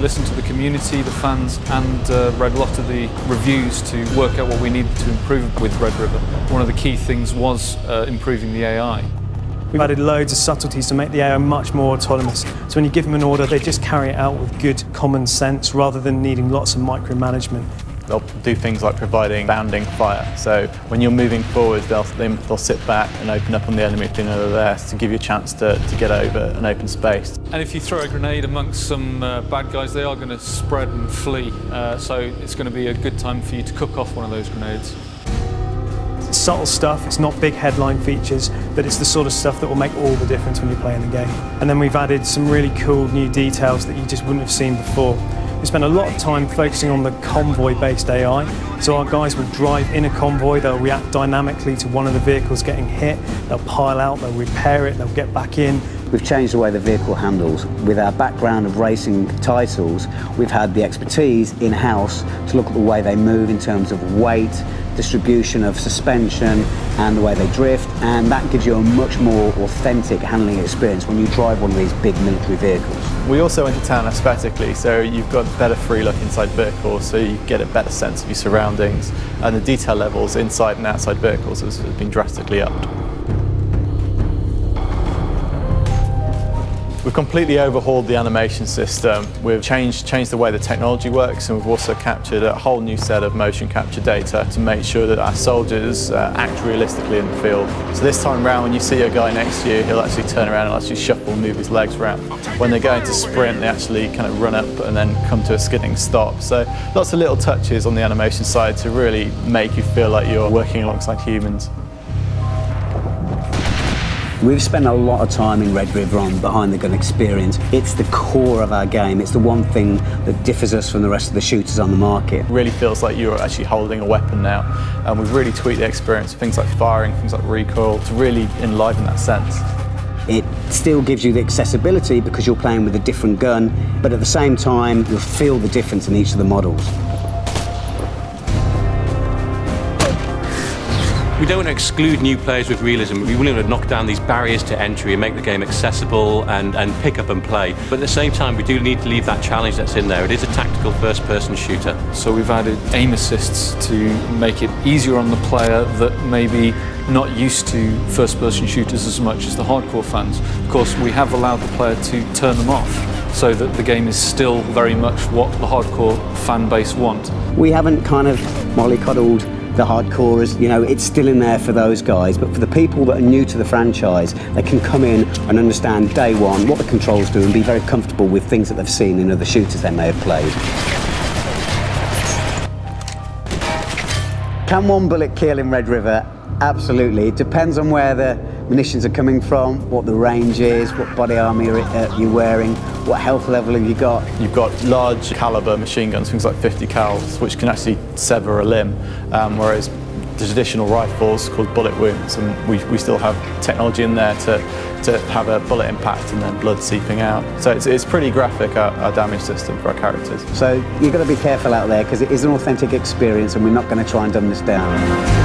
listened to the community, the fans, and read a lot of the reviews to work out what we needed to improve with Red River. One of the key things was improving the AI. We've added loads of subtleties to make the AI much more autonomous. So when you give them an order, they just carry it out with good common sense rather than needing lots of micromanagement. They'll do things like providing bounding fire. So when you're moving forward, they'll sit back and open up on the enemy if they know they're there to give you a chance to get over an open space. And if you throw a grenade amongst some bad guys, they are going to spread and flee. So it's going to be a good time for you to cook off one of those grenades. It's subtle stuff, it's not big headline features, but it's the sort of stuff that will make all the difference when you're playing the game. And then we've added some really cool new details that you just wouldn't have seen before. We spent a lot of time focusing on the convoy-based AI. So our guys will drive in a convoy, they'll react dynamically to one of the vehicles getting hit, they'll pile out, they'll repair it, they'll get back in. We've changed the way the vehicle handles. With our background of racing titles, we've had the expertise in-house to look at the way they move in terms of weight, distribution of suspension and the way they drift, and that gives you a much more authentic handling experience when you drive one of these big military vehicles. We also went to town aesthetically, so you've got better free look inside vehicles, so you get a better sense of your surroundings, and the detail levels inside and outside vehicles has been drastically upped. We've completely overhauled the animation system. We've changed the way the technology works, and we've also captured a whole new set of motion capture data to make sure that our soldiers act realistically in the field. So this time around, when you see a guy next to you, he'll actually turn around and actually shuffle and move his legs around. When they're going to sprint, they actually kind of run up and then come to a skidding stop. So lots of little touches on the animation side to really make you feel like you're working alongside humans. We've spent a lot of time in Red River on behind the gun experience. It's the core of our game. It's the one thing that differs us from the rest of the shooters on the market. It really feels like you're actually holding a weapon now, and we've really tweaked the experience, things like firing, things like recoil, to really enliven that sense. It still gives you the accessibility because you're playing with a different gun, but at the same time you'll feel the difference in each of the models. We don't want to exclude new players with realism. We want to knock down these barriers to entry and make the game accessible and pick up and play. But at the same time, we do need to leave that challenge that's in there. It is a tactical first-person shooter. So we've added aim assists to make it easier on the player that may be not used to first-person shooters as much as the hardcore fans. Of course, we have allowed the player to turn them off so that the game is still very much what the hardcore fan base want. We haven't kind of mollycoddled the hardcorers, you know, it's still in there for those guys, but for the people that are new to the franchise, they can come in and understand day one what the controls do and be very comfortable with things that they've seen in other shooters they may have played. Can one bullet kill in Red River? Absolutely. It depends on where the munitions are coming from, what the range is, what body armour you're wearing, what health level have you got. You've got large caliber machine guns, things like 50 cals, which can actually sever a limb, whereas the traditional rifles called bullet wounds, and we still have technology in there to have a bullet impact and then blood seeping out. So it's pretty graphic, our damage system for our characters. So you've got to be careful out there because it is an authentic experience and we're not going to try and dumb this down.